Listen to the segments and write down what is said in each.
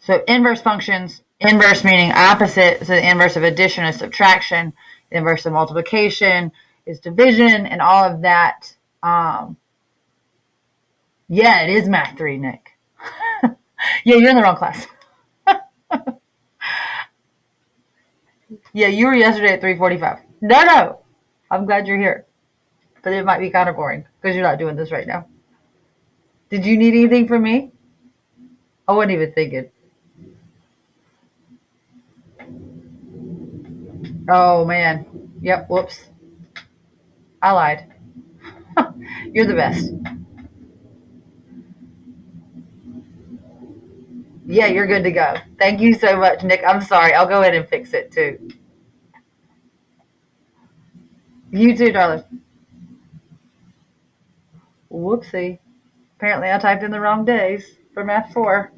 So inverse functions, inverse meaning opposite, so the inverse of addition is subtraction, the inverse of multiplication is division, and all of that. Yeah, it is Math 3, Nick. Yeah, you're in the wrong class. Yeah, you were yesterday at 3:45. No. I'm glad you're here. But it might be kind of boring because you're not doing this right now. Did you need anything from me? I wasn't even thinking. Oh, man. Yep, whoops. I lied. You're the best. Yeah, you're good to go. Thank you so much, Nick. I'm sorry. I'll go ahead and fix it, too. You too, darling. Whoopsie. Apparently I typed in the wrong days for Math 4.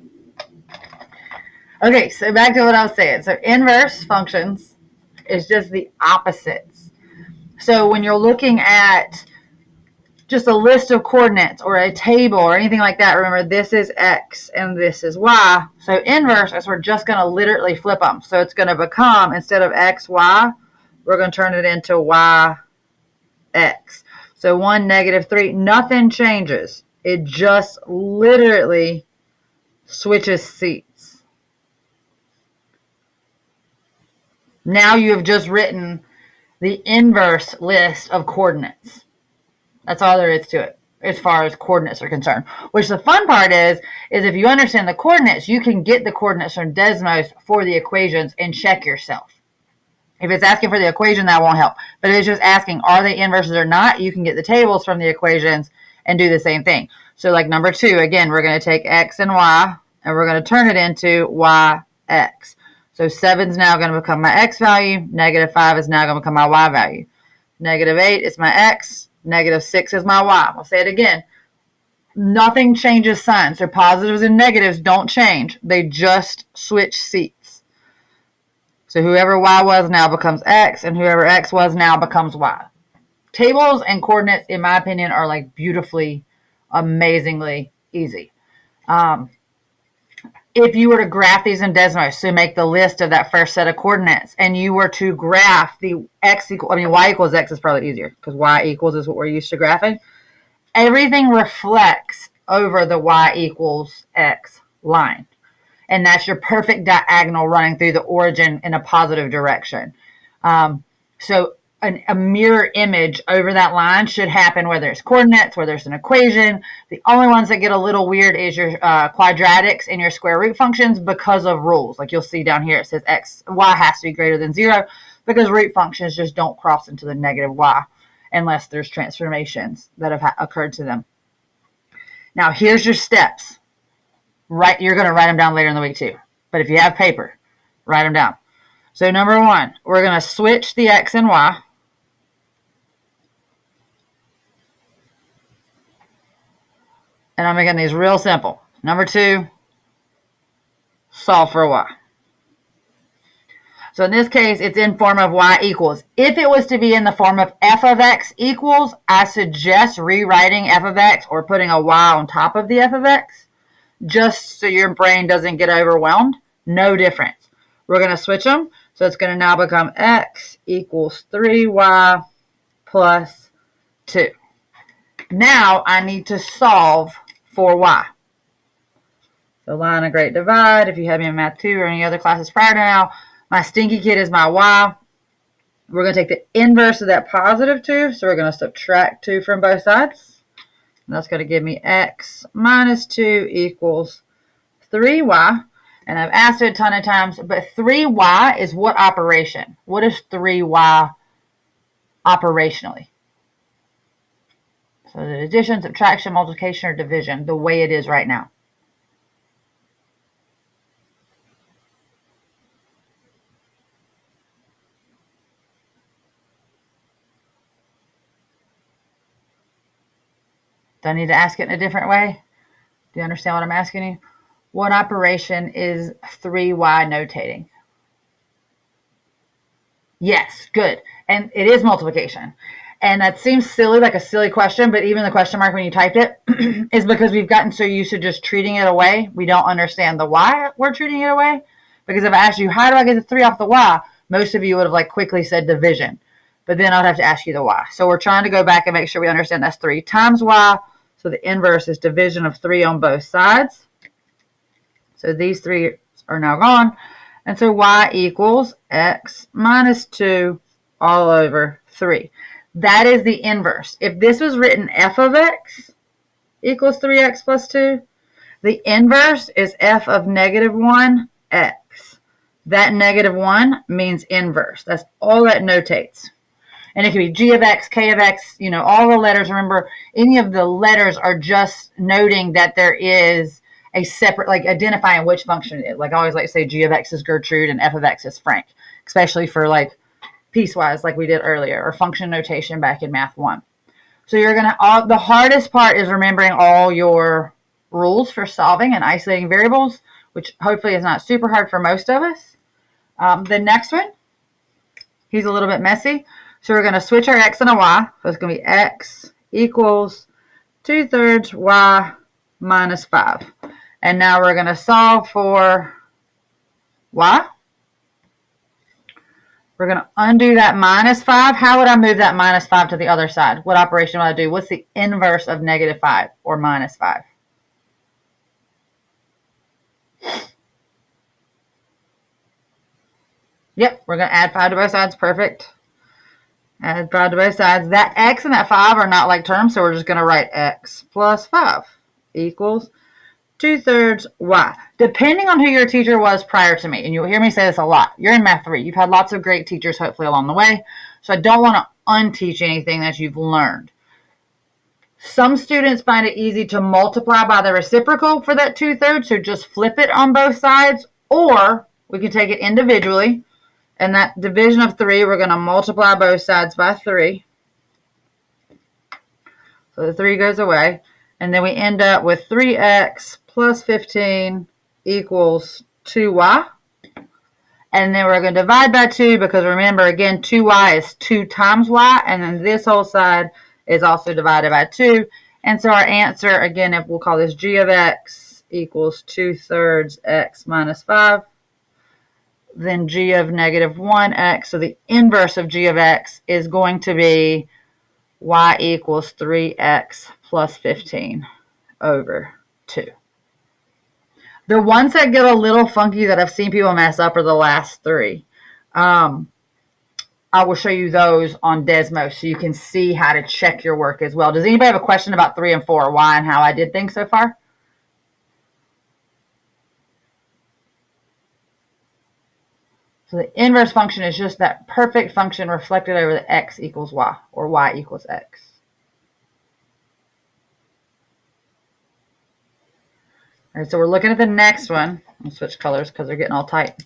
Okay, so back to what I was saying. So inverse functions is just the opposites. So when you're looking at just a list of coordinates or a table or anything like that, remember this is X and this is Y. So inverse is we're just going to literally flip them. So it's going to become, instead of X, Y, we're going to turn it into Y, X. So 1, -3, nothing changes. It just literally switches seats. Now you have just written the inverse list of coordinates. That's all there is to it as far as coordinates are concerned. Which the fun part is if you understand the coordinates, you can get the coordinates from Desmos for the equations and check yourself. If it's asking for the equation, that won't help. But if it's just asking, are they inverses or not, you can get the tables from the equations and do the same thing. So like number 2, again, we're going to take X and Y, and we're going to turn it into YX. So 7 is now going to become my X value. -5 is now going to become my Y value. -8 is my X. -6 is my Y. I'll say it again. Nothing changes signs. So positives and negatives don't change. They just switch seats. So whoever Y was now becomes X, and whoever X was now becomes Y. Tables and coordinates, in my opinion, are like beautifully, amazingly easy. If you were to graph these in Desmos, so make the list of that first set of coordinates, and you were to graph the Y equals X is probably easier because Y equals is what we're used to graphing. Everything reflects over the Y equals X line. And that's your perfect diagonal running through the origin in a positive direction. So a mirror image over that line should happen whether it's coordinates, whether it's an equation. The only ones that get a little weird is your quadratics and your square root functions because of rules. Like you'll see down here, it says Y has to be greater than 0 because root functions just don't cross into the negative Y unless there's transformations that have occurred to them. Now here's your steps. You're going to write them down later in the week too. But if you have paper, write them down. So number 1, we're going to switch the X and Y. And I'm making these real simple. Number 2, solve for Y. So in this case, it's in form of Y equals. If it was to be in the form of f of X equals, I suggest rewriting f of X or putting a Y on top of the f of X, just so your brain doesn't get overwhelmed. No difference. We're going to switch them. So it's going to now become X equals 3Y plus 2. Now I need to solve for Y. So line of great divide, if you had me in Math 2 or any other classes prior to now, my stinky kid is my Y. We're going to take the inverse of that positive 2. So we're going to subtract 2 from both sides. And that's going to give me X minus 2 equals 3Y. And I've asked it a ton of times, but 3Y is what operation? What is 3Y operationally? So the addition, subtraction, multiplication, or division, the way it is right now. Do I need to ask it in a different way? Do you understand what I'm asking you? What operation is 3Y notating? Yes, good. And it is multiplication. And that seems silly, like a silly question, but even the question mark when you typed it is because we've gotten so used to just treating it away. We don't understand the why we're treating it away. Because if I asked you, how do I get the 3 off the y? Most of you would have like quickly said division. But then I'd have to ask you the y. So we're trying to go back and make sure we understand that's 3 times y. So the inverse is division of 3 on both sides. So these 3 are now gone. And so y equals x minus 2 all over 3. That is the inverse. If this was written f of x equals 3x plus 2, the inverse is f of negative 1 x. That negative 1 means inverse. That's all that notates. And it can be g of x, k of x, all the letters. Remember, any of the letters are just noting that there is a separate, like identifying which function it is. Like I always like to say g of x is Gertrude and f of x is Frank, especially for like piecewise like we did earlier, or function notation back in Math 1. So you're going to, the hardest part is remembering all your rules for solving and isolating variables, which hopefully is not super hard for most of us. The next one, he's a little bit messy. So we're going to switch our x and a y. So it's going to be x equals 2/3 y minus 5. And now we're going to solve for y. We're going to undo that minus 5. How would I move that minus 5 to the other side? What operation would I do? What's the inverse of negative 5 or minus 5? Yep, we're going to add 5 to both sides. Perfect. Add 5 to both sides. That x and that 5 are not like terms, so we're just going to write x plus 5 equals 2/3 y. Depending on who your teacher was prior to me, and you'll hear me say this a lot, you're in Math 3. You've had lots of great teachers, hopefully, along the way, so I don't want to unteach anything that you've learned. Some students find it easy to multiply by the reciprocal for that 2/3, so just flip it on both sides, or we can take it individually, and that division of 3, we're going to multiply both sides by 3. So the 3 goes away, and then we end up with 3x plus 15 equals 2y. And then we're going to divide by 2 because remember, again, 2y is 2 times y. And then this whole side is also divided by 2. And so our answer, again, if we'll call this g of x equals 2/3 x minus 5. Then g of negative 1x. So the inverse of g of x is going to be y equals 3x plus 15 over 2. The ones that get a little funky that I've seen people mess up are the last 3. I will show you those on Desmos so you can see how to check your work as well. Does anybody have a question about 3 and 4, why and how I did things so far? So the inverse function is just that perfect function reflected over the x equals y, or y equals x. All right, so we're looking at the next one. I'll switch colors because they're getting all tight.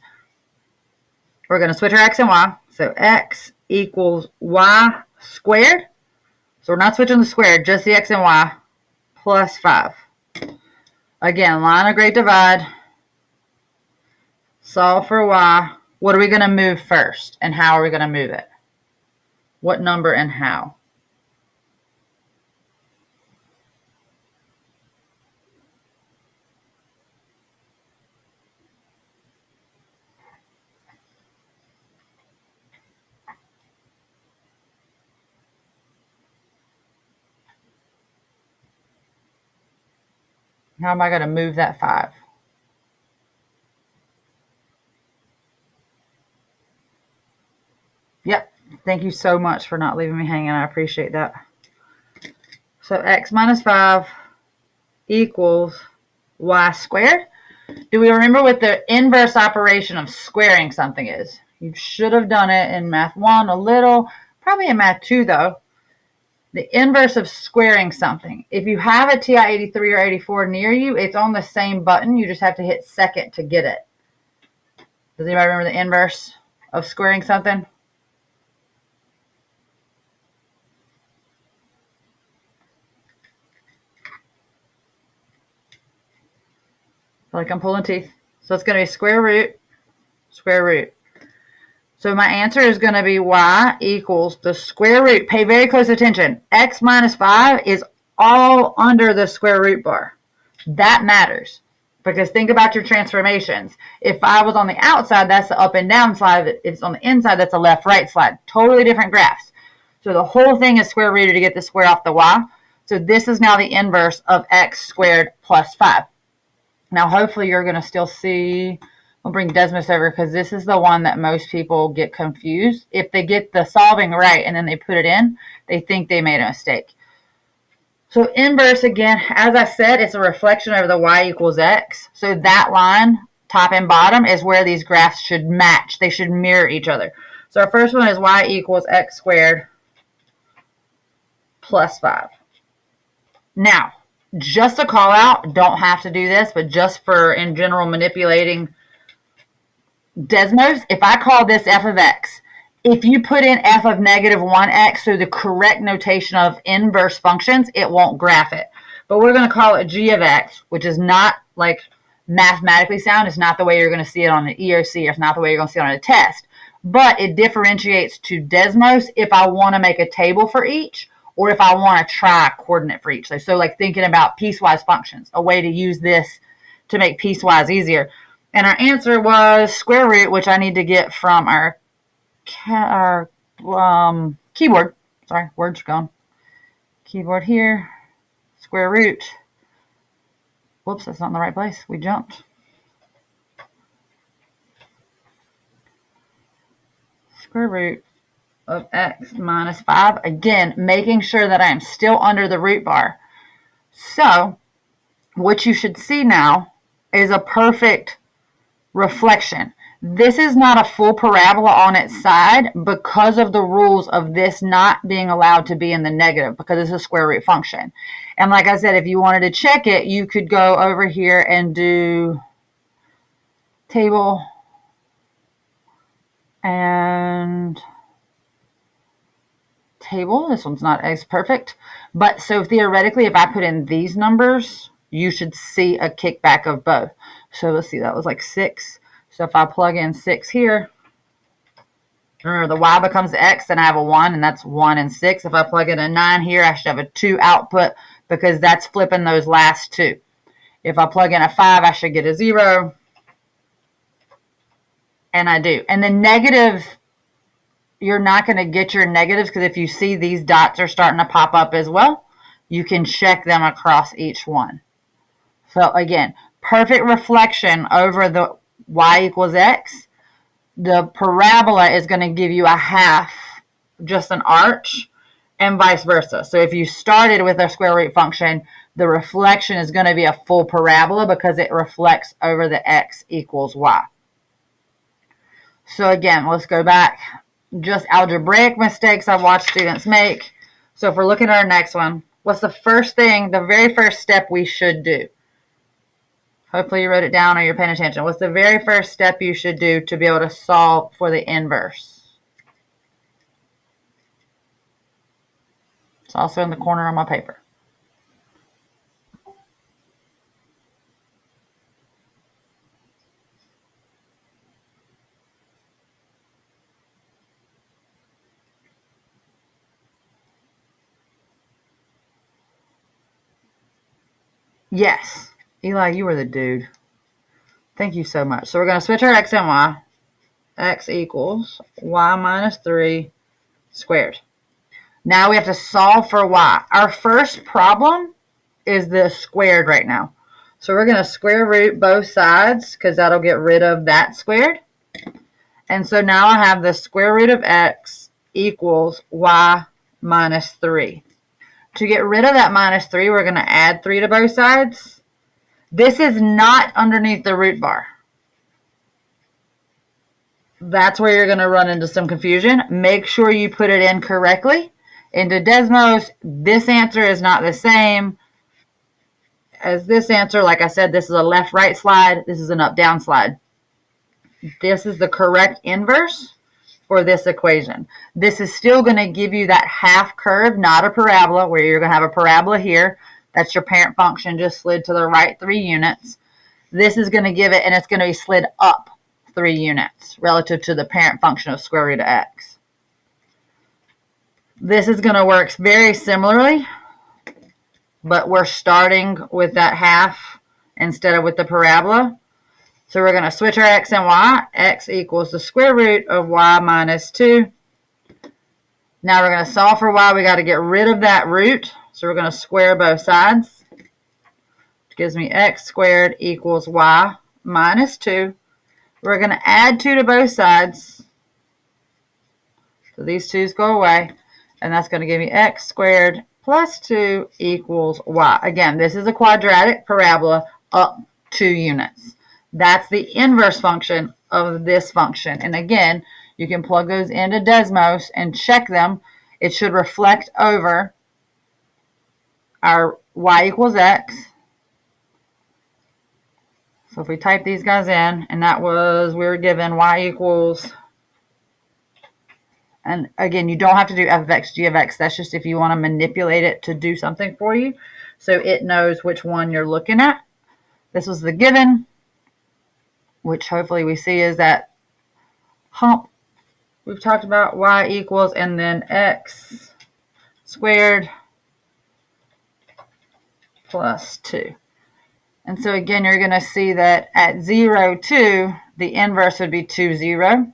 We're going to switch our x and y. So x equals y squared. So we're not switching the squared, just the x and y, plus 5. Again, line of great divide. Solve for y. What are we going to move first, and how are we going to move it? What number and how? How am I going to move that 5? Yep. Thank you so much for not leaving me hanging. I appreciate that. So x minus 5 equals y squared. Do we remember what the inverse operation of squaring something is? You should have done it in Math 1 a little, probably in Math 2 though. The inverse of squaring something. If you have a TI-83 or 84 near you, it's on the same button. You just have to hit second to get it. Does anybody remember the inverse of squaring something? I feel like I'm pulling teeth. So it's going to be square root, square root. So my answer is going to be y equals the square root. Pay very close attention. X minus 5 is all under the square root bar. That matters. Because think about your transformations. If 5 was on the outside, that's the up and down slide. If it's on the inside, that's a left-right slide. Totally different graphs. So the whole thing is square rooted to get the square off the y. So this is now the inverse of x squared plus 5. Now hopefully you're going to still see, we'll bring desmos over because this is the one that most people get confused. If they get the solving right and then they put it in, they think they made a mistake. So inverse, again, as I said, it's a reflection over the y equals x. So that line, top and bottom, is where these graphs should match. They should mirror each other. So our first one is y equals x squared plus 5. Now, just a call out, don't have to do this, but just for in general manipulating desmos, if I call this f of x, if you put in f of negative 1x, so the correct notation of inverse functions, it won't graph it. But we're going to call it g of x, which is not like mathematically sound. It's not the way you're going to see it on the EOC. It's not the way you're going to see it on a test. But it differentiates to desmos if I want to make a table for each or if I want to try a coordinate for each. So like thinking about piecewise functions, a way to use this to make piecewise easier. And our answer was square root, which I need to get from our keyboard. Sorry, words gone. Keyboard here. Square root. Whoops, that's not in the right place. We jumped. Square root of x minus 5. Again, making sure that I am still under the root bar. So, what you should see now is a perfect reflection. This is not a full parabola on its side because of the rules of this not being allowed to be in the negative because it's a square root function. And like I said, if you wanted to check it, you could go over here and do table and table. This one's not as perfect. But so theoretically, if I put in these numbers, you should see a kickback of both. So let's see, that was like 6. So if I plug in 6 here, remember the y becomes x, and I have a 1, and that's 1 and 6. If I plug in a 9 here, I should have a 2 output because that's flipping those last 2. If I plug in a 5, I should get a 0. And I do. And the negative, you're not going to get your negatives because if you see these dots are starting to pop up as well, you can check them across each one. So again, perfect reflection over the y equals x. The parabola is going to give you a half, just an arch, and vice versa. So if you started with a square root function, the reflection is going to be a full parabola because it reflects over the x equals y. So again, let's go back. Just algebraic mistakes I've watched students make. So if we're looking at our next one, what's the first thing, the very first step we should do? Hopefully you wrote it down or you're paying attention. What's the very first step you should do to be able to solve for the inverse? It's also in the corner on my paper. Yes. Eli, you were the dude. Thank you so much. So we're going to switch our x and y. X equals y minus 3 squared. Now we have to solve for y. Our first problem is the squared right now. So we're going to square root both sides because that'll get rid of that squared. And so now I have the square root of x equals y minus 3. To get rid of that minus 3, we're going to add 3 to both sides. This is not underneath the root bar. That's where you're going to run into some confusion. Make sure you put it in correctly. Into desmos, this answer is not the same as this answer. Like I said, this is a left-right slide. This is an up-down slide. This is the correct inverse for this equation. This is still going to give you that half curve, not a parabola, where you're going to have a parabola here. That's your parent function, just slid to the right 3 units. This is going to give it, and it's going to be slid up 3 units relative to the parent function of square root of x. This is going to work very similarly, but we're starting with that half instead of with the parabola. So we're going to switch our x and y. X equals the square root of y minus 2. Now we're going to solve for y. We got to get rid of that root. So we're going to square both sides, which gives me x squared equals y minus 2. We're going to add 2 to both sides. So these 2's go away. And that's going to give me x squared plus 2 equals y. Again, this is a quadratic parabola up 2 units. That's the inverse function of this function. And again, you can plug those into Desmos and check them. It should reflect over our y equals x. So if we type these guys in, and that was, we were given y equals, and again, you don't have to do f of x, g of x. That's just if you want to manipulate it to do something for you, so it knows which one you're looking at. This was the given, which hopefully we see is that hump we've talked about, y equals, and then x squared plus 2. And so again, you're going to see that at 0, 2, the inverse would be 2, 0.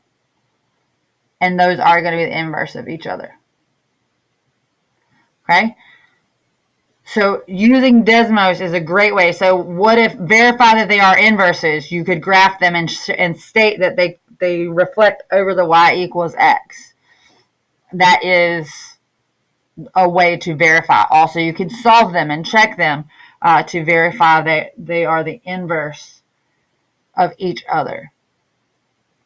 And those are going to be the inverse of each other. Okay? So using Desmos is a great way. So what if, verify that they are inverses. You could graph them and state that they reflect over the y equals x. That is a way to verify. Also, you can solve them and check them to verify that they are the inverse of each other.